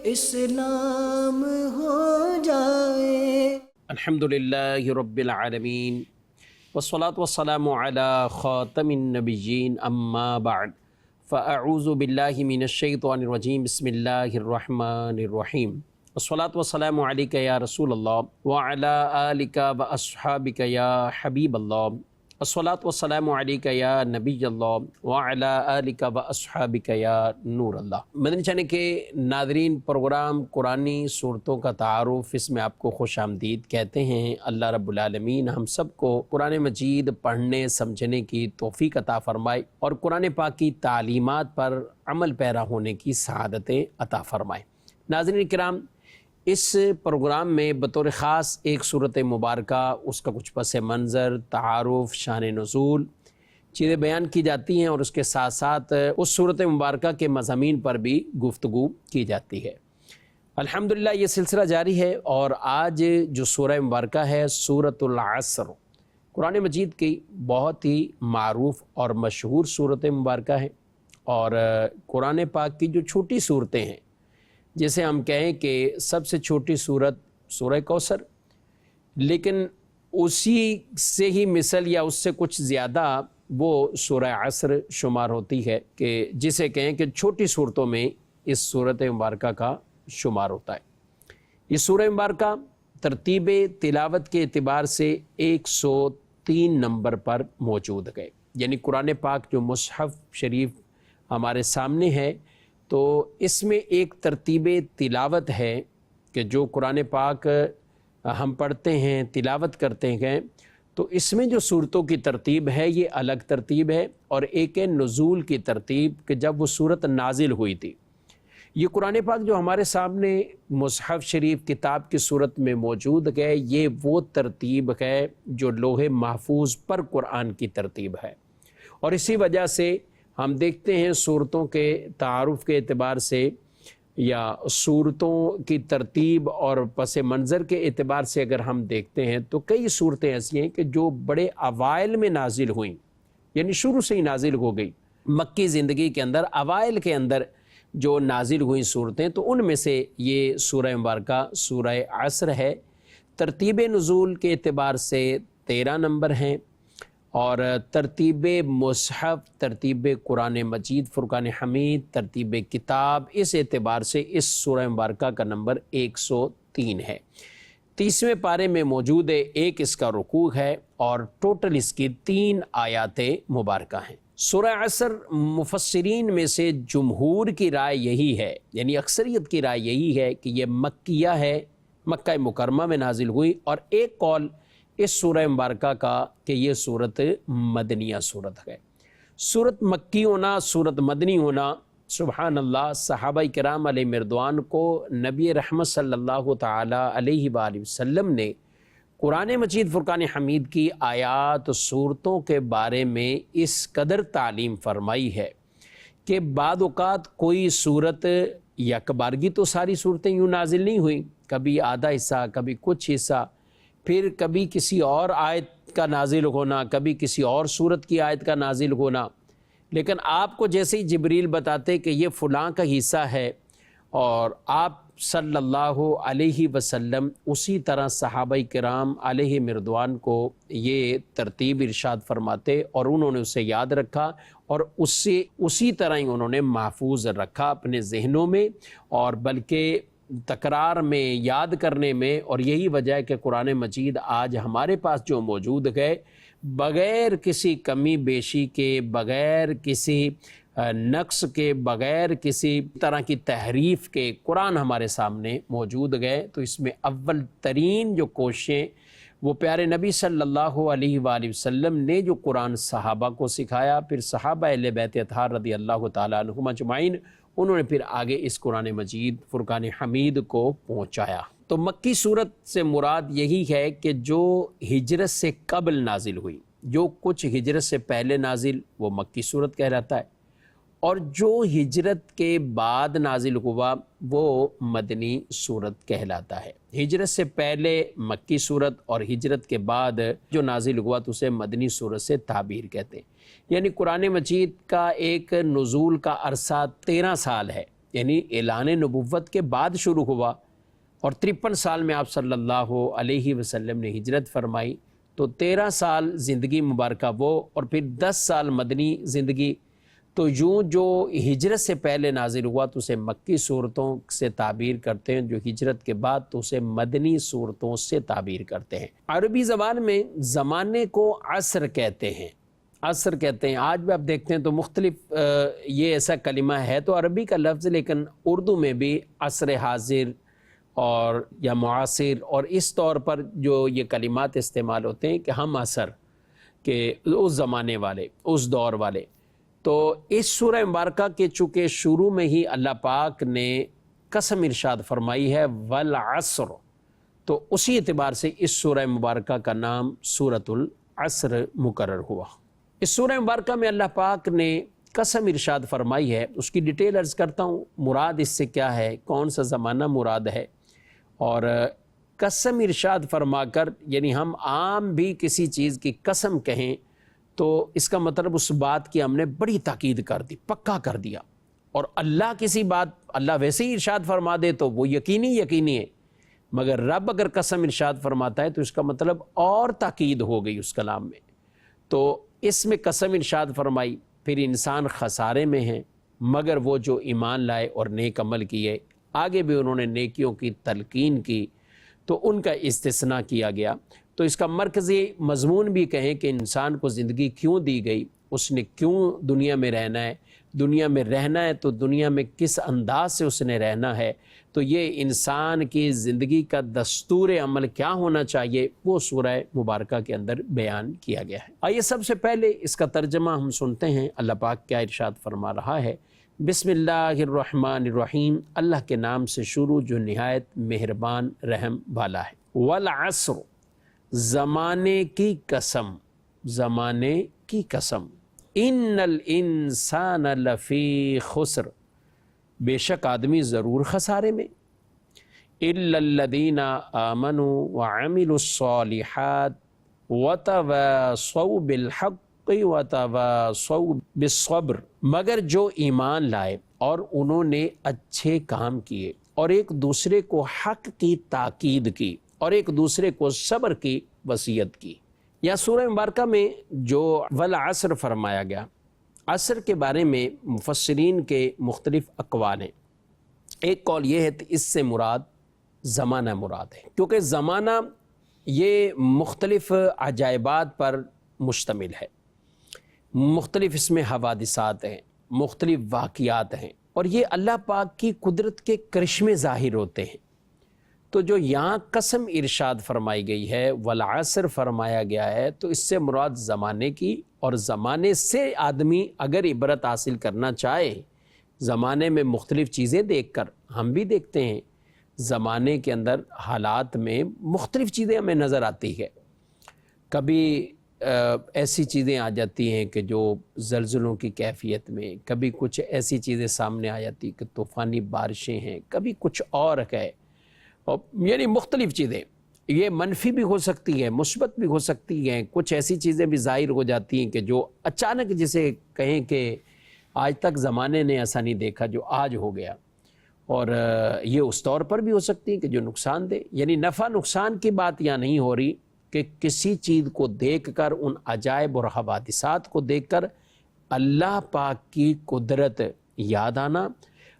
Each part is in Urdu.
اسلام ہو جائے۔ الحمدللہ رب العالمین والصلاة والسلام علی خاتم النبیین اما بعد فاعوذ باللہ من الشیطان الرجیم بسم اللہ الرحمن الرحیم والصلاة والسلام علیک یا رسول اللہ وعلی آلک واصحابک یا حبیب اللہ والصلاة والسلام علیک یا نبی اللہ وعلی آلک واصحابک یا نور اللہ۔ مدنی چینل کے ناظرین، پروگرام قرآنی صورتوں کا تعارف، اس میں آپ کو خوش آمدید کہتے ہیں۔ اللہ رب العالمین ہم سب کو قرآن مجید پڑھنے سمجھنے کی توفیق عطا فرمائے اور قرآن پاک کی تعلیمات پر عمل پیرا ہونے کی سعادتیں عطا فرمائے۔ ناظرین کرام، اس پروگرام میں بطور خاص ایک صورت مبارکہ، اس کا کچھ پس منظر، تعارف، شان نزول چیزیں بیان کی جاتی ہیں اور اس کے ساتھ ساتھ اس صورت مبارکہ کے مضامین پر بھی گفتگو کی جاتی ہے۔ الحمدللہ یہ سلسلہ جاری ہے اور آج جو سورہ مبارکہ ہے سورۃ العصر، قرآن مجید کی بہت ہی معروف اور مشہور صورت مبارکہ ہے اور قرآن پاک کی جو چھوٹی صورتیں ہیں، جیسے ہم کہیں کہ سب سے چھوٹی صورت سورہ کوثر، لیکن اسی سے ہی مثل یا اس سے کچھ زیادہ وہ سورہ عصر شمار ہوتی ہے، کہ جسے کہیں کہ چھوٹی صورتوں میں اس صورت مبارکہ کا شمار ہوتا ہے۔ یہ سورہ مبارکہ ترتیب تلاوت کے اعتبار سے 103 نمبر پر موجود ہے، یعنی قرآن پاک جو مصحف شریف ہمارے سامنے ہے تو اس میں ایک ترتیب تلاوت ہے کہ جو قرآن پاک ہم پڑھتے ہیں، تلاوت کرتے ہیں، تو اس میں جو صورتوں کی ترتیب ہے یہ الگ ترتیب ہے، اور ایک ہے نزول کی ترتیب کہ جب وہ صورت نازل ہوئی تھی۔ یہ قرآن پاک جو ہمارے سامنے مصحف شریف کتاب کی صورت میں موجود ہے، یہ وہ ترتیب ہے جو لوح محفوظ پر قرآن کی ترتیب ہے، اور اسی وجہ سے ہم دیکھتے ہیں صورتوں کے تعارف کے اعتبار سے یا صورتوں کی ترتیب اور پس منظر کے اعتبار سے اگر ہم دیکھتے ہیں تو کئی صورتیں ایسی ہیں کہ جو بڑے اوائل میں نازل ہوئیں، یعنی شروع سے ہی نازل ہو گئی، مکی زندگی کے اندر اوائل کے اندر جو نازل ہوئیں صورتیں، تو ان میں سے یہ سورہ مبارکہ سورہ عصر ہے۔ ترتیب نزول کے اعتبار سے 13 نمبر ہیں، اور ترتیب مصحف، ترتیب قرآن مجید فرقان حمید، ترتیب کتاب، اس اعتبار سے اس سورہ مبارکہ کا نمبر 103 ہے۔ 30ویں پارے میں موجود ہے، ایک اس کا رکوع ہے اور ٹوٹل اس کی 3 آیات مبارکہ ہیں۔ سورہ عصر مفسرین میں سے جمہور کی رائے یہی ہے، یعنی اکثریت کی رائے یہی ہے کہ یہ مکیہ ہے، مکہ مکرمہ میں نازل ہوئی، اور ایک قول اس سورہ مبارکہ کا کہ یہ صورت مدنیہ صورت ہے۔ صورت مکی ہونا، صورت مدنی ہونا، سبحان اللہ، صحابہ کرام علیہ مردوان کو نبی رحمت صلی اللہ تعالی علیہ وآلہ وسلم نے قرآن مجید فرقان حمید کی آیات صورتوں کے بارے میں اس قدر تعلیم فرمائی ہے کہ بعض اوقات کوئی صورت یکبارگی تو ساری صورتیں یوں نازل نہیں ہوئیں، کبھی آدھا حصہ، کبھی کچھ حصہ، پھر کبھی کسی اور آیت کا نازل ہونا، کبھی کسی اور صورت کی آیت کا نازل ہونا، لیکن آپ کو جیسے ہی جبریل بتاتے کہ یہ فلاں کا حصہ ہے، اور آپ صلی اللہ علیہ وسلم اسی طرح صحابہ کرام علیہ مردوان کو یہ ترتیب ارشاد فرماتے، اور انہوں نے اسے یاد رکھا اور اس سے اسی طرح ہی انہوں نے محفوظ رکھا اپنے ذہنوں میں، اور بلکہ تکرار میں، یاد کرنے میں، اور یہی وجہ ہے کہ قرآن مجید آج ہمارے پاس جو موجود ہے، بغیر کسی کمی بیشی کے، بغیر کسی نقص کے، بغیر کسی طرح کی تحریف کے قرآن ہمارے سامنے موجود گئے، تو اس میں اول ترین جو کوششیں وہ پیارے نبی صلی اللہ علیہ وآلہ وسلم نے جو قرآن صحابہ کو سکھایا، پھر صحابہ اہل بیت اطہار رضی اللہ تعالیٰ عنہم اجمعین، انہوں نے پھر آگے اس قرآن مجید فرقان حمید کو پہنچایا۔ تو مکی صورت سے مراد یہی ہے کہ جو ہجرت سے قبل نازل ہوئی، جو کچھ ہجرت سے پہلے نازل وہ مکی صورت کہلاتا ہے، اور جو ہجرت کے بعد نازل ہوا وہ مدنی صورت کہلاتا ہے۔ ہجرت سے پہلے مکی صورت اور ہجرت کے بعد جو نازل ہوا تو اسے مدنی صورت سے تعبیر کہتے ہیں۔ یعنی قرآن مجید کا ایک نزول کا عرصہ 13 سال ہے، یعنی اعلان نبوت کے بعد شروع ہوا، اور 53 سال میں آپ صلی اللہ علیہ وسلم نے ہجرت فرمائی، تو 13 سال زندگی مبارکہ وہ، اور پھر 10 سال مدنی زندگی، تو یوں جو ہجرت سے پہلے نازل ہوا تو اسے مکی صورتوں سے تعبیر کرتے ہیں، جو ہجرت کے بعد تو اسے مدنی صورتوں سے تعبیر کرتے ہیں۔ عربی زبان میں زمانے کو عصر کہتے ہیں، عصر کہتے ہیں۔ آج بھی آپ دیکھتے ہیں تو مختلف یہ ایسا کلمہ ہے تو عربی کا لفظ، لیکن اردو میں بھی عصر حاضر اور یا معاصر، اور اس طور پر جو یہ کلمات استعمال ہوتے ہیں کہ ہم عصر کہ اس زمانے والے، اس دور والے۔ تو اس سورہ مبارکہ کے چونکہ شروع میں ہی اللہ پاک نے قسم ارشاد فرمائی ہے والعصر، تو اسی اعتبار سے اس سورہ مبارکہ کا نام سورۃ العصر مقرر ہوا۔ اس سورہ مبارکہ میں اللہ پاک نے قسم ارشاد فرمائی ہے، اس کی ڈیٹیل عرض کرتا ہوں، مراد اس سے کیا ہے، کون سا زمانہ مراد ہے۔ اور قسم ارشاد فرما کر، یعنی ہم عام بھی کسی چیز کی قسم کہیں تو اس کا مطلب اس بات کی ہم نے بڑی تاکید کر دی، پکا کر دیا، اور اللہ کسی بات اللہ ویسے ہی ارشاد فرما دے تو وہ یقینی ہے، مگر رب اگر قسم ارشاد فرماتا ہے تو اس کا مطلب اور تاکید ہو گئی اس کلام میں۔ تو اس میں قسم ارشاد فرمائی، پھر انسان خسارے میں ہیں مگر وہ جو ایمان لائے اور نیک عمل کیے، آگے بھی انہوں نے نیکیوں کی تلقین کی تو ان کا استثناء کیا گیا۔ تو اس کا مرکزی مضمون بھی کہیں کہ انسان کو زندگی کیوں دی گئی، اس نے کیوں دنیا میں رہنا ہے، دنیا میں رہنا ہے تو دنیا میں کس انداز سے اس نے رہنا ہے، تو یہ انسان کی زندگی کا دستور عمل کیا ہونا چاہیے، وہ سورہ مبارکہ کے اندر بیان کیا گیا ہے۔ آئیے سب سے پہلے اس کا ترجمہ ہم سنتے ہیں، اللہ پاک کیا ارشاد فرما رہا ہے۔ بسم اللہ الرحمن الرحیم، اللہ کے نام سے شروع جو نہایت مہربان رحم والا ہے۔ والعصر، زمانے کی قسم، زمانے کی قسم، ان الانسان لفی خسر، بے شک آدمی ضرور خسارے میں، الا الذین آمنوا وعملوا الصالحات وتواصوا بالحق وتواصوا بالصبر، مگر جو ایمان لائے اور انہوں نے اچھے کام کیے اور ایک دوسرے کو حق کی تاکید کی اور ایک دوسرے کو صبر کی وصیت کی۔ یا سورہ مبارکہ میں جو والعصر فرمایا گیا، عصر کے بارے میں مفسرین کے مختلف اقوال ہیں۔ ایک قول یہ ہے کہ اس سے مراد زمانہ مراد ہے، کیونکہ زمانہ یہ مختلف عجائبات پر مشتمل ہے، مختلف اس میں حوادثات ہیں، مختلف واقعات ہیں، اور یہ اللہ پاک کی قدرت کے کرشمے ظاہر ہوتے ہیں۔ تو جو یہاں قسم ارشاد فرمائی گئی ہے، والعصر فرمایا گیا ہے، تو اس سے مراد زمانے کی، اور زمانے سے آدمی اگر عبرت حاصل کرنا چاہے، زمانے میں مختلف چیزیں دیکھ کر، ہم بھی دیکھتے ہیں زمانے کے اندر حالات میں مختلف چیزیں ہمیں نظر آتی ہے۔ کبھی ایسی چیزیں آ جاتی ہیں کہ جو زلزلوں کی کیفیت میں، کبھی کچھ ایسی چیزیں سامنے آ جاتی کہ طوفانی بارشیں ہیں، کبھی کچھ اور ہے، یعنی مختلف چیزیں، یہ منفی بھی ہو سکتی ہے، مثبت بھی ہو سکتی ہیں، کچھ ایسی چیزیں بھی ظاہر ہو جاتی ہیں کہ جو اچانک جسے کہیں کہ آج تک زمانے نے ایسا نہیں دیکھا جو آج ہو گیا، اور یہ اس طور پر بھی ہو سکتی ہے کہ جو نقصان دے، یعنی نفع نقصان کی بات یہاں نہیں ہو رہی کہ کسی چیز کو دیکھ کر، ان عجائب اور حوادثات کو دیکھ کر اللہ پاک کی قدرت یاد آنا،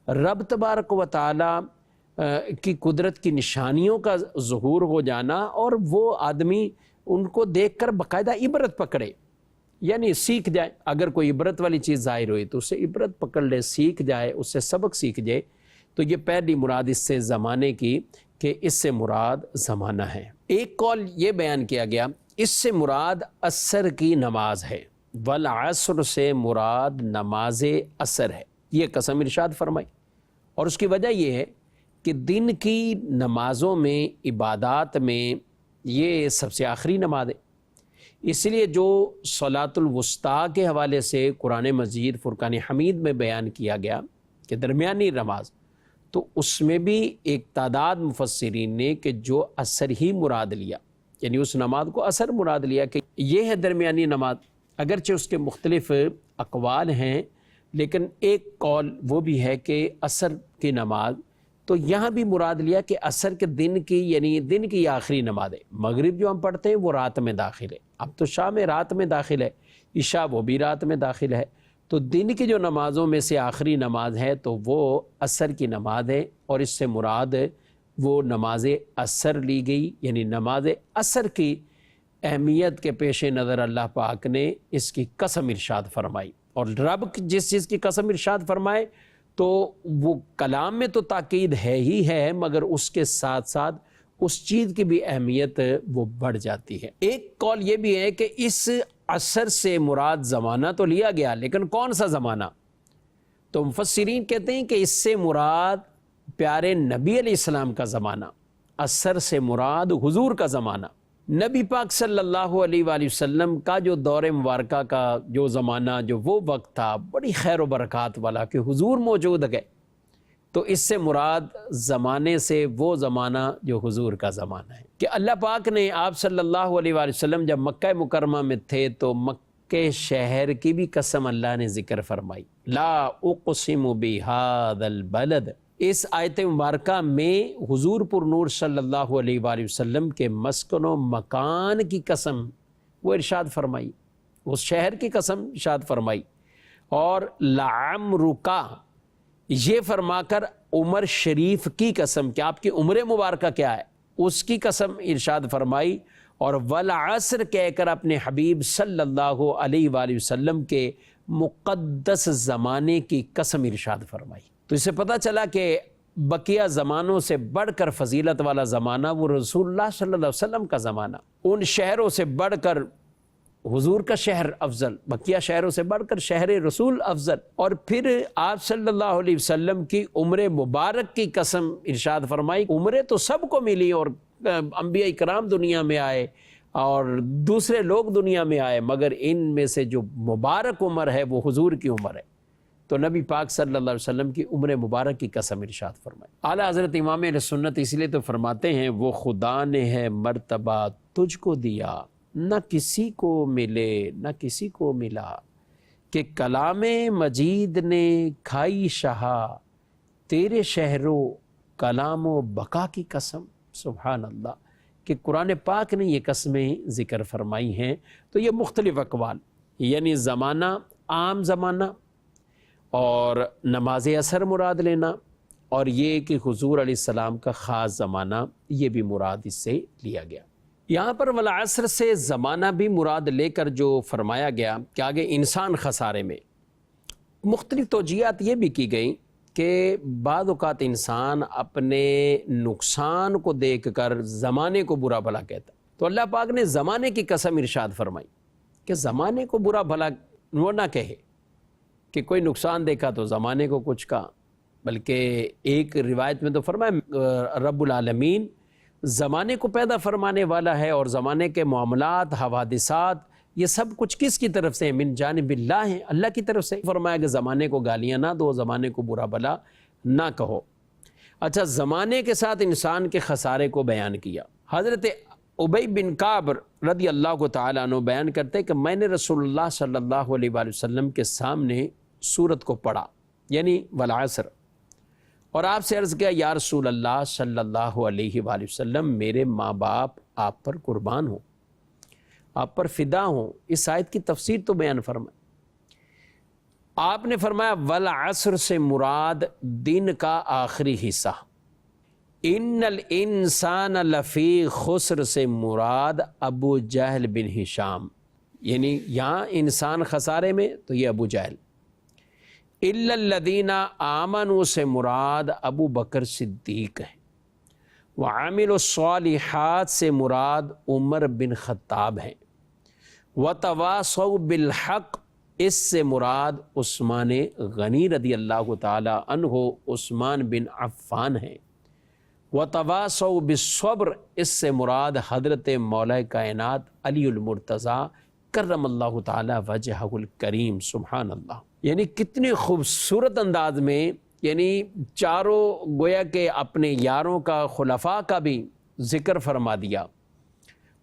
رب تبارک و تعالی کی قدرت کی نشانیوں کا ظہور ہو جانا، اور وہ آدمی ان کو دیکھ کر باقاعدہ عبرت پکڑے، یعنی سیکھ جائے۔ اگر کوئی عبرت والی چیز ظاہر ہوئی تو اسے عبرت پکڑ لے، سیکھ جائے، اس سے سبق سیکھ جائے۔ تو یہ پہلی مراد اس سے زمانے کی، کہ اس سے مراد زمانہ ہے۔ ایک قول یہ بیان کیا گیا، اس سے مراد عصر کی نماز ہے، والعصر سے مراد نماز عصر ہے، یہ قسم ارشاد فرمائی۔ اور اس کی وجہ یہ ہے کہ دن کی نمازوں میں، عبادات میں یہ سب سے آخری نماز ہے، اس لیے جو صلاۃ الوسطیٰ کے حوالے سے قرآن مجید فرقان حمید میں بیان کیا گیا کہ درمیانی نماز، تو اس میں بھی ایک تعداد مفسرین نے کہ جو عصر ہی مراد لیا، یعنی اس نماز کو عصر مراد لیا کہ یہ ہے درمیانی نماز، اگرچہ اس کے مختلف اقوال ہیں، لیکن ایک قول وہ بھی ہے کہ عصر کی نماز، تو یہاں بھی مراد لیا کہ عصر کے دن کی، یعنی دن کی آخری نماز ہے۔ مغرب جو ہم پڑھتے ہیں وہ رات میں داخل ہے، اب تو شام میں رات میں داخل ہے، عشاء وہ بھی رات میں داخل ہے، تو دن کی جو نمازوں میں سے آخری نماز ہے تو وہ عصر کی نماز ہے، اور اس سے مراد وہ نماز عصر لی گئی، یعنی نماز عصر کی اہمیت کے پیش نظر اللہ پاک نے اس کی قسم ارشاد فرمائی۔ اور رب جس چیز کی قسم ارشاد فرمائے تو وہ کلام میں تو تاکید ہے ہی ہے، مگر اس کے ساتھ ساتھ اس چیز کی بھی اہمیت وہ بڑھ جاتی ہے۔ ایک قول یہ بھی ہے کہ اس عصر سے مراد زمانہ تو لیا گیا، لیکن کون سا زمانہ؟ تو مفسرین کہتے ہیں کہ اس سے مراد پیارے نبی علیہ السلام کا زمانہ، عصر سے مراد حضور کا زمانہ۔ نبی پاک صلی اللہ علیہ وآلہ وسلم کا جو دور مبارکہ کا جو زمانہ، جو وہ وقت تھا، بڑی خیر و برکات والا کہ حضور موجود گئے، تو اس سے مراد زمانے سے وہ زمانہ جو حضور کا زمانہ ہے، کہ اللہ پاک نے آپ صلی اللہ علیہ وآلہ وسلم جب مکہ مکرمہ میں تھے تو مکہ شہر کی بھی قسم اللہ نے ذکر فرمائی، لا اقسم بہذا البلد۔ اس آیت مبارکہ میں حضور پر نور صلی اللہ علیہ وآلہ وسلم کے مسکن و مکان کی قسم وہ ارشاد فرمائی، اس شہر کی قسم ارشاد فرمائی، اور لعمرک یہ فرما کر عمر شریف کی قسم کہ آپ کی عمر مبارکہ کیا ہے اس کی قسم ارشاد فرمائی، اور والعصر کہہ کر اپنے حبیب صلی اللہ علیہ وآلہ وسلم کے مقدس زمانے کی قسم ارشاد فرمائی۔ تو اس سے پتہ چلا کہ بقیہ زمانوں سے بڑھ کر فضیلت والا زمانہ وہ رسول اللہ صلی اللہ علیہ وسلم کا زمانہ، ان شہروں سے بڑھ کر حضور کا شہر افضل، بقیہ شہروں سے بڑھ کر شہر رسول افضل، اور پھر آپ صلی اللہ علیہ وسلم کی عمر مبارک کی قسم ارشاد فرمائی۔ عمریں تو سب کو ملی، اور انبیاء کرام دنیا میں آئے اور دوسرے لوگ دنیا میں آئے، مگر ان میں سے جو مبارک عمر ہے وہ حضور کی عمر ہے، تو نبی پاک صلی اللہ علیہ وسلم کی عمر مبارک کی قسم ارشاد فرمائی۔ اعلیٰ حضرت امام اہل سنت اس لیے تو فرماتے ہیں وہ خدا نے ہے مرتبہ تجھ کو دیا، نہ کسی کو ملے نہ کسی کو ملا، کہ کلام مجید نے کھائی شہا تیرے شہرو کلام و بقا کی قسم۔ سبحان اللہ، کہ قرآن پاک نے یہ قسمیں ذکر فرمائی ہیں۔ تو یہ مختلف اقوال، یعنی زمانہ عام زمانہ، اور نماز عصر مراد لینا، اور یہ کہ حضور علیہ السلام کا خاص زمانہ، یہ بھی مراد اس سے لیا گیا۔ یہاں پر والعصر سے زمانہ بھی مراد لے کر جو فرمایا گیا کہ آگے انسان خسارے میں، مختلف توجیہات یہ بھی کی گئیں کہ بعض اوقات انسان اپنے نقصان کو دیکھ کر زمانے کو برا بھلا کہتا، تو اللہ پاک نے زمانے کی قسم ارشاد فرمائی کہ زمانے کو برا بھلا وہ نہ کہے کہ کوئی نقصان دیکھا تو زمانے کو کچھ کہا، بلکہ ایک روایت میں تو فرمایا رب العالمین زمانے کو پیدا فرمانے والا ہے، اور زمانے کے معاملات، حوادثات، یہ سب کچھ کس کی طرف سے؟ من جانب اللہ ہیں، اللہ کی طرف سے۔ فرمایا کہ زمانے کو گالیاں نہ دو، زمانے کو برا بھلا نہ کہو۔ اچھا، زمانے کے ساتھ انسان کے خسارے کو بیان کیا۔ حضرت ابی بن کعب رضی اللہ تعالیٰ عنہ بیان کرتے کہ میں نے رسول اللہ صلی اللہ علیہ وآلہ وسلم کے سامنے سورت کو پڑھا، یعنی والعصر، اور آپ سے عرض کیا یا رسول اللہ صلی اللہ علیہ وآلہ وسلم، میرے ماں باپ آپ پر قربان ہوں، آپ پر فدا ہوں، اس آیت کی تفسیر تو بیان فرمائے۔ آپ نے فرمایا والعصر سے مراد دن کا آخری حصہ، ان الانسان لفی خسر سے مراد ابو جہل بن ہشام، یعنی یہاں انسان خسارے میں تو یہ ابو جہل۔ الا الذین آمنوا سے مراد ابو بکر صدیق ہے۔ وعامل الصالحات سے مراد عمر بن خطاب ہیں۔ وتواصوا بالحق، اس سے مراد عثمان غنی رضی اللہ تعالی عنہ، عثمان بن عفان ہیں۔ وتواصوا بالصبر، اس سے مراد حضرت مولا کائنات علی المرتضیٰ کرم اللہ تعالی وجہہ الکریم۔ سبحان اللہ، یعنی کتنے خوبصورت انداز میں، یعنی چاروں گویا کہ اپنے یاروں کا، خلفاء کا بھی ذکر فرما دیا،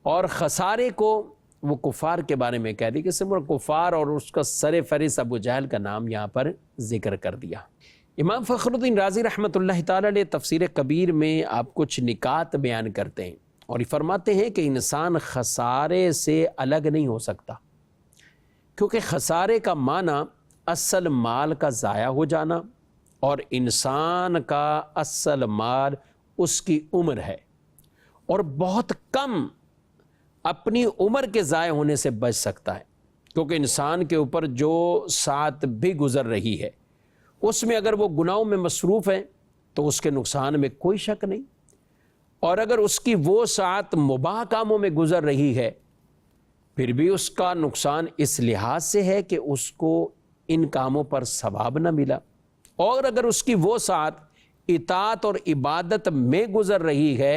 اور خسارے کو وہ کفار کے بارے میں کہہ دی کہ صرف کفار اور اس کا سر فہرست ابو جہل کا نام یہاں پر ذکر کر دیا۔ امام فخر الدین رازی رحمۃ اللہ تعالی علیہ تفسیر کبیر میں آپ کچھ نکات بیان کرتے ہیں اور یہ فرماتے ہیں کہ انسان خسارے سے الگ نہیں ہو سکتا، کیونکہ خسارے کا معنی اصل مال کا ضائع ہو جانا، اور انسان کا اصل مال اس کی عمر ہے، اور بہت کم اپنی عمر کے ضائع ہونے سے بچ سکتا ہے، کیونکہ انسان کے اوپر جو ساعت بھی گزر رہی ہے اس میں اگر وہ گناہوں میں مصروف ہے تو اس کے نقصان میں کوئی شک نہیں، اور اگر اس کی وہ ساعت مباح کاموں میں گزر رہی ہے پھر بھی اس کا نقصان اس لحاظ سے ہے کہ اس کو ان کاموں پر ثواب نہ ملا، اور اگر اس کی وہ ساعت اطاعت اور عبادت میں گزر رہی ہے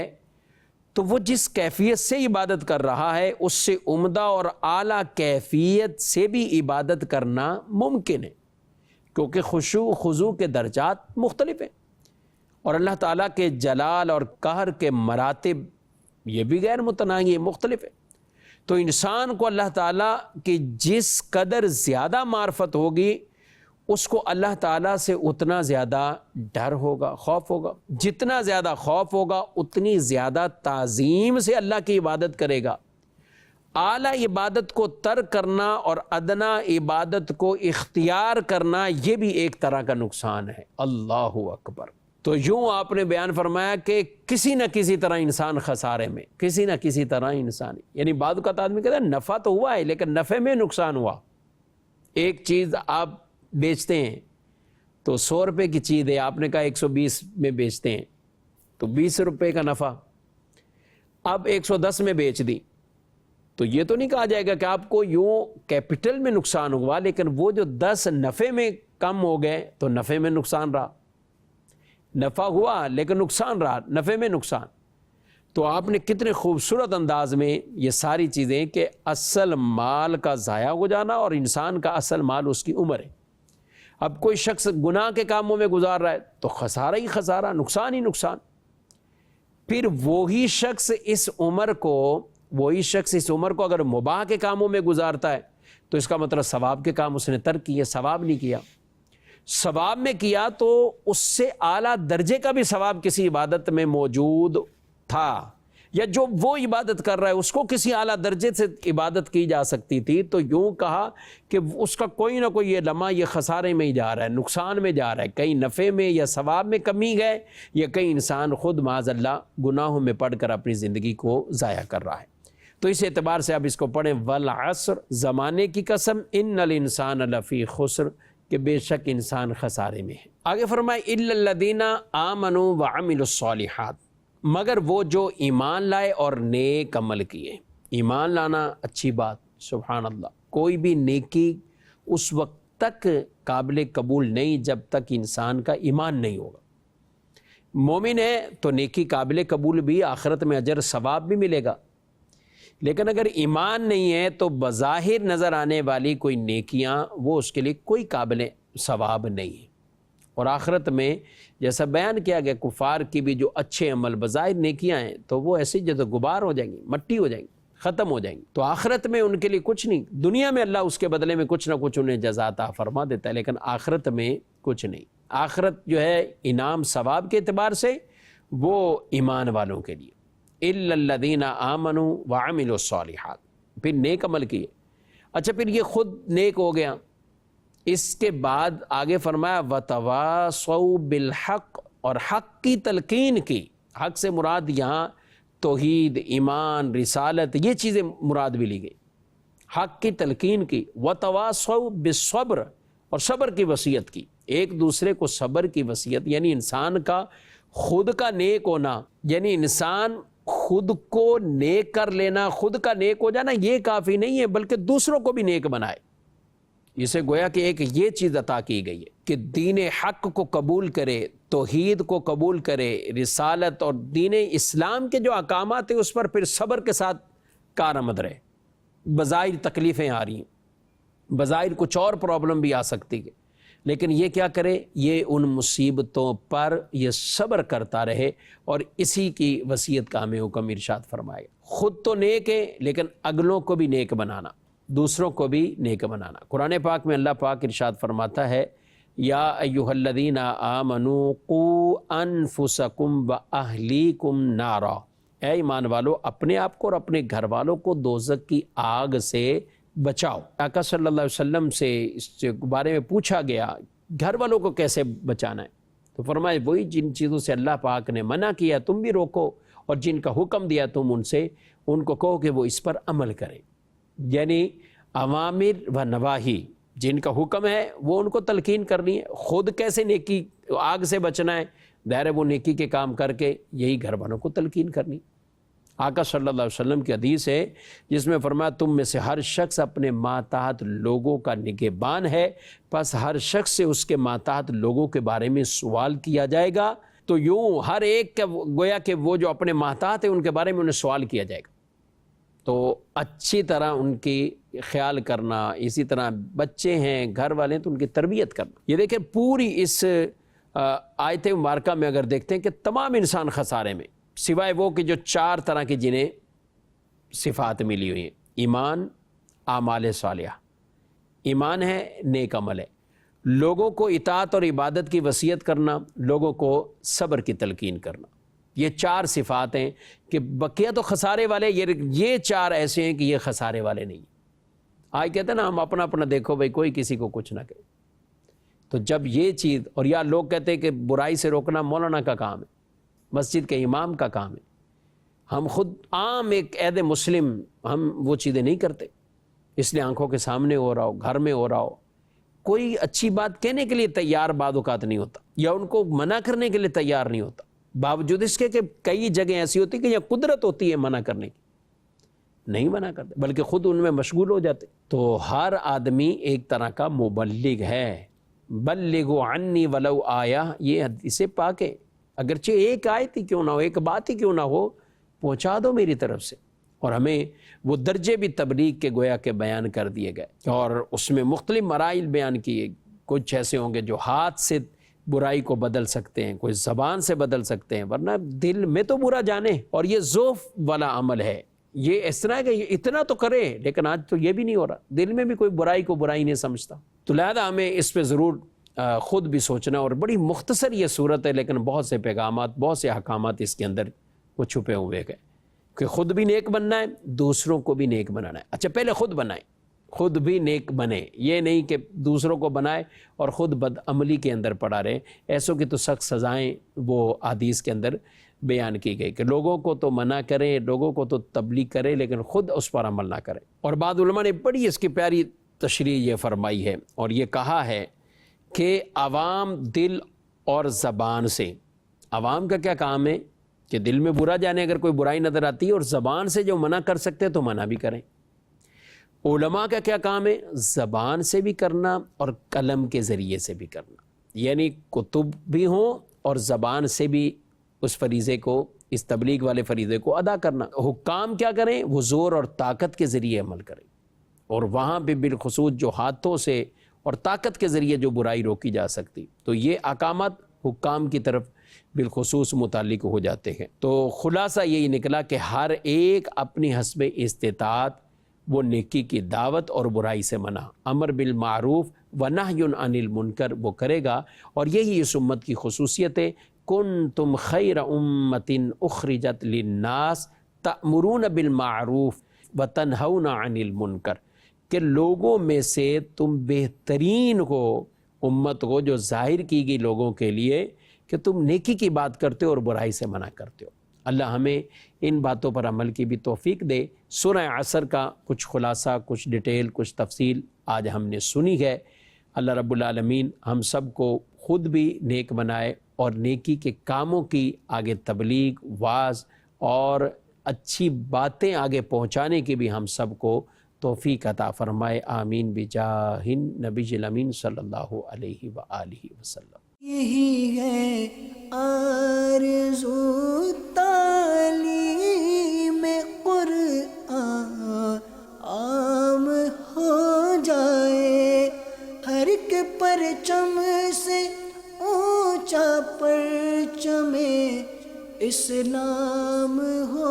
تو وہ جس کیفیت سے عبادت کر رہا ہے اس سے عمدہ اور اعلیٰ کیفیت سے بھی عبادت کرنا ممکن ہے، کیونکہ خشوع و خضوع کے درجات مختلف ہیں، اور اللہ تعالیٰ کے جلال اور قہر کے مراتب یہ بھی غیر متناہی مختلف ہے۔ تو انسان کو اللہ تعالیٰ کی جس قدر زیادہ معرفت ہوگی اس کو اللہ تعالیٰ سے اتنا زیادہ ڈر ہوگا، خوف ہوگا، جتنا زیادہ خوف ہوگا اتنی زیادہ تعظیم سے اللہ کی عبادت کرے گا۔ اعلیٰ عبادت کو ترک کرنا اور ادنا عبادت کو اختیار کرنا یہ بھی ایک طرح کا نقصان ہے۔ اللہ اکبر۔ تو یوں آپ نے بیان فرمایا کہ کسی نہ کسی طرح انسان خسارے میں، کسی نہ کسی طرح انسان، یعنی بعض اوقات آدمی کہتا ہے نفع تو ہوا ہے لیکن نفع میں نقصان ہوا۔ ایک چیز آپ بیچتے ہیں تو 100 روپے کی چیز ہے، آپ نے کہا 120 میں بیچتے ہیں تو 20 روپے کا نفع، اب 110 میں بیچ دی تو یہ تو نہیں کہا جائے گا کہ آپ کو یوں کیپٹل میں نقصان ہوا، لیکن وہ جو 10 نفع میں کم ہو گئے تو نفع میں نقصان رہا، نفع ہوا لیکن نقصان رہا، نفع میں نقصان۔ تو آپ نے کتنے خوبصورت انداز میں یہ ساری چیزیں کہ اصل مال کا ضائع ہو جانا اور انسان کا اصل مال اس کی عمر ہے۔ اب کوئی شخص گناہ کے کاموں میں گزار رہا ہے تو خسارہ ہی خسارہ، نقصان ہی نقصان۔ پھر وہی شخص اس عمر کو اگر مباح کے کاموں میں گزارتا ہے تو اس کا مطلب ثواب کے کام اس نے ترک کیے، ثواب نہیں کیا۔ ثواب میں کیا تو اس سے اعلیٰ درجے کا بھی ثواب کسی عبادت میں موجود تھا، یا جو وہ عبادت کر رہا ہے اس کو کسی اعلیٰ درجے سے عبادت کی جا سکتی تھی، تو یوں کہا کہ اس کا کوئی نہ کوئی یہ لمحہ یہ خسارے میں ہی جا رہا ہے، نقصان میں جا رہا ہے، کہیں نفع میں یا ثواب میں کمی گئے، یا کہیں انسان خود معاذ اللہ گناہوں میں پڑھ کر اپنی زندگی کو ضائع کر رہا ہے۔ تو اس اعتبار سے اب اس کو پڑھیں، والعصر، زمانے کی قسم، ان الانسان لفی خسر، کہ بے شک انسان خسارے میں ہے۔ آگے فرمائے الا الذین آمنوا وعملوا الصالحات، مگر وہ جو ایمان لائے اور نیک عمل کیے۔ ایمان لانا اچھی بات، سبحان اللہ۔ کوئی بھی نیکی اس وقت تک قابل قبول نہیں جب تک انسان کا ایمان نہیں ہوگا۔ مومن ہے تو نیکی قابل قبول بھی، آخرت میں اجر ثواب بھی ملے گا، لیکن اگر ایمان نہیں ہے تو بظاہر نظر آنے والی کوئی نیکیاں وہ اس کے لیے کوئی قابل ثواب نہیں ہے۔ اور آخرت میں جیسا بیان کیا گیا کفار کی بھی جو اچھے عمل بظاہر نیکیاں ہیں تو وہ ایسے جیسے غبار ہو جائیں گی، مٹی ہو جائیں گی، ختم ہو جائیں گی۔ تو آخرت میں ان کے لیے کچھ نہیں، دنیا میں اللہ اس کے بدلے میں کچھ نہ کچھ انہیں جزا عطا فرما دیتا ہے، لیکن آخرت میں کچھ نہیں۔ آخرت جو ہے انعام ثواب کے اعتبار سے وہ ایمان والوں کے لیے، الا الذین آمنوا وعملوا الصالحات، پھر نیک عمل کیے۔ اچھا پھر یہ خود نیک ہو گیا، اس کے بعد آگے فرمایا وتواصوا بالحق، اور حق کی تلقین کی۔ حق سے مراد یہاں توحید، ایمان، رسالت، یہ چیزیں مراد بھی لی گئی۔ حق کی تلقین کی، وتواصوا بالصبر، اور صبر کی وصیت کی، ایک دوسرے کو صبر کی وصیت، یعنی انسان کا خود کا نیک ہونا، یعنی انسان خود کو نیک کر لینا، خود کا نیک ہو جانا یہ کافی نہیں ہے، بلکہ دوسروں کو بھی نیک بنائے۔ اسے گویا کہ ایک یہ چیز عطا کی گئی ہے کہ دین حق کو قبول کرے، توحید کو قبول کرے، رسالت اور دین اسلام کے جو احکامات ہیں اس پر پھر صبر کے ساتھ کارآمد رہے۔ بظاہر تکلیفیں آ رہی ہیں، بظاہر کچھ اور پرابلم بھی آ سکتی ہے، لیکن یہ کیا کرے، یہ ان مصیبتوں پر یہ صبر کرتا رہے، اور اسی کی وصیت کا ہمیں حکم ارشاد فرمائے۔ خود تو نیک ہے لیکن اگلوں کو بھی نیک بنانا، دوسروں کو بھی نیک بنانا۔ قرآن پاک میں اللہ پاک ارشاد فرماتا ہے یا ایھا الذین آمنوا قوا انفسکم واہلیکم نارا، اے ایمان والو اپنے آپ کو اور اپنے گھر والوں کو دوزخ کی آگ سے بچاؤ۔ آقا صلی اللہ علیہ وسلم سے اس بارے میں پوچھا گیا گھر والوں کو کیسے بچانا ہے، تو فرمایا وہی جن چیزوں سے اللہ پاک نے منع کیا تم بھی روکو، اور جن کا حکم دیا تم ان کو کہو کہ وہ اس پر عمل کریں۔ یعنی اوامر و نواہی، جن کا حکم ہے وہ ان کو تلقین کرنی ہے، خود کیسے نیکی آگ سے بچنا ہے، ظاہر ہے وہ نیکی کے کام کر کے یہی گھر والوں کو تلقین کرنی۔ آقا صلی اللہ علیہ وسلم کی حدیث ہے جس میں فرمایا تم میں سے ہر شخص اپنے ماتحت لوگوں کا نگہبان ہے، پس ہر شخص سے اس کے ماتحت لوگوں کے بارے میں سوال کیا جائے گا۔ تو یوں ہر ایک کا گویا کہ وہ جو اپنے ماتحت ہیں ان کے بارے میں انہیں سوال کیا جائے گا، تو اچھی طرح ان کی خیال کرنا، اسی طرح بچے ہیں گھر والے ہیں تو ان کی تربیت کرنا۔ یہ دیکھیں پوری اس آیت مبارکہ میں اگر دیکھتے ہیں کہ تمام انسان خسارے میں، سوائے وہ کہ جو 4 طرح کی جنہیں صفات ملی ہوئی ہیں، ایمان، اعمال صالحہ، ایمان ہے نیک عمل ہے، لوگوں کو اطاعت اور عبادت کی وصیت کرنا، لوگوں کو صبر کی تلقین کرنا، یہ 4 صفات ہیں کہ بقیہ تو خسارے والے، یہ 4 ایسے ہیں کہ یہ خسارے والے نہیں۔ آج کہتے ہیں نا ہم اپنا اپنا دیکھو بھائی، کوئی کسی کو کچھ نہ کہے، تو جب یہ چیز، اور یا لوگ کہتے ہیں کہ برائی سے روکنا مولانا کا کام ہے، مسجد کے امام کا کام ہے، ہم خود عام ایک عہد مسلم ہم وہ چیزیں نہیں کرتے، اس لیے آنکھوں کے سامنے ہو رہا ہو، گھر میں ہو رہا ہو، کوئی اچھی بات کہنے کے لیے تیار بعض اوقات نہیں ہوتا، یا ان کو منع کرنے کے لیے تیار نہیں ہوتا، باوجود اس کے کہ کئی جگہ ایسی ہوتی کہ یہ قدرت ہوتی ہے منع کرنے کی، نہیں منع کرتے بلکہ خود ان میں مشغول ہو جاتے۔ تو ہر آدمی ایک طرح کا مبلغ ہے، بلغوا عنی ولو آیا، یہ حدیث پاک ہے، اگرچہ ایک آیت ہی کیوں نہ ہو، ایک بات ہی کیوں نہ ہو، پہنچا دو میری طرف سے۔ اور ہمیں وہ درجے بھی تبلیغ کے گویا کے بیان کر دیے گئے، اور اس میں مختلف مراحل بیان کیے، کچھ ایسے ہوں گے جو ہاتھ سے برائی کو بدل سکتے ہیں، کوئی زبان سے بدل سکتے ہیں، ورنہ دل میں تو برا جانے، اور یہ ذوف والا عمل ہے، یہ اس طرح کہ اتنا تو کرے، لیکن آج تو یہ بھی نہیں ہو رہا، دل میں بھی کوئی برائی کو برائی نہیں سمجھتا۔ تو لہذا ہمیں اس پہ ضرور خود بھی سوچنا، اور بڑی مختصر یہ صورت ہے لیکن بہت سے پیغامات، بہت سے احکامات اس کے اندر وہ چھپے ہوئے گئے کہ خود بھی نیک بننا ہے، دوسروں کو بھی نیک بنانا ہے۔ اچھا پہلے خود بنائیں، خود بھی نیک بنے، یہ نہیں کہ دوسروں کو بنائے اور خود بدعملی کے اندر پڑا رہے۔ ایسوں کی تو سخت سزائیں وہ حدیث کے اندر بیان کی گئی کہ لوگوں کو تو منع کریں، لوگوں کو تو تبلیغ کریں، لیکن خود اس پر عمل نہ کریں۔ اور بعض علماء نے بڑی اس کی پیاری تشریح یہ فرمائی ہے اور یہ کہا ہے کہ عوام دل اور زبان سے، عوام کا کیا کام ہے کہ دل میں برا جانے، اگر کوئی برائی نظر آتی ہے، اور زبان سے جو منع کر سکتے تو منع بھی کریں۔ علماء کا کیا کام ہے؟ زبان سے بھی کرنا اور قلم کے ذریعے سے بھی کرنا، یعنی کتب بھی ہوں اور زبان سے بھی اس فریضے کو، اس تبلیغ والے فریضے کو ادا کرنا۔ حکام کیا کریں؟ وہ زور اور طاقت کے ذریعے عمل کریں، اور وہاں پہ بالخصوص جو ہاتھوں سے اور طاقت کے ذریعے جو برائی روکی جا سکتی، تو یہ احکامات حکام کی طرف بالخصوص متعلق ہو جاتے ہیں۔ تو خلاصہ یہی نکلا کہ ہر ایک اپنی حسب استطاعت وہ نیکی کی دعوت اور برائی سے منع، امر بالمعروف و نہی عن المنکر وہ کرے گا، اور یہی اس امت کی خصوصیت ہے۔ کنتم خیر امت اخرجت للناس تأمرون بالمعروف و تنہون عن المنکر، کہ لوگوں میں سے تم بہترین ہو، امت کو جو ظاہر کی گئی لوگوں کے لیے کہ تم نیکی کی بات کرتے ہو اور برائی سے منع کرتے ہو۔ اللہ ہمیں ان باتوں پر عمل کی بھی توفیق دے۔ سورہ عصر کا کچھ خلاصہ، کچھ ڈیٹیل، کچھ تفصیل آج ہم نے سنی ہے۔ اللہ رب العالمین ہم سب کو خود بھی نیک بنائے، اور نیکی کے کاموں کی آگے تبلیغ، واعظ اور اچھی باتیں آگے پہنچانے کی بھی ہم سب کو توفیق عطا فرمائے۔ آمین بجاہ النبی الامین صلی اللہ علیہ وآلہ وسلم۔ یہی ہے آرزو تعلیم قرآن عام ہو جائے، ہر ایک پرچم سے اونچا پرچم اسلام ہو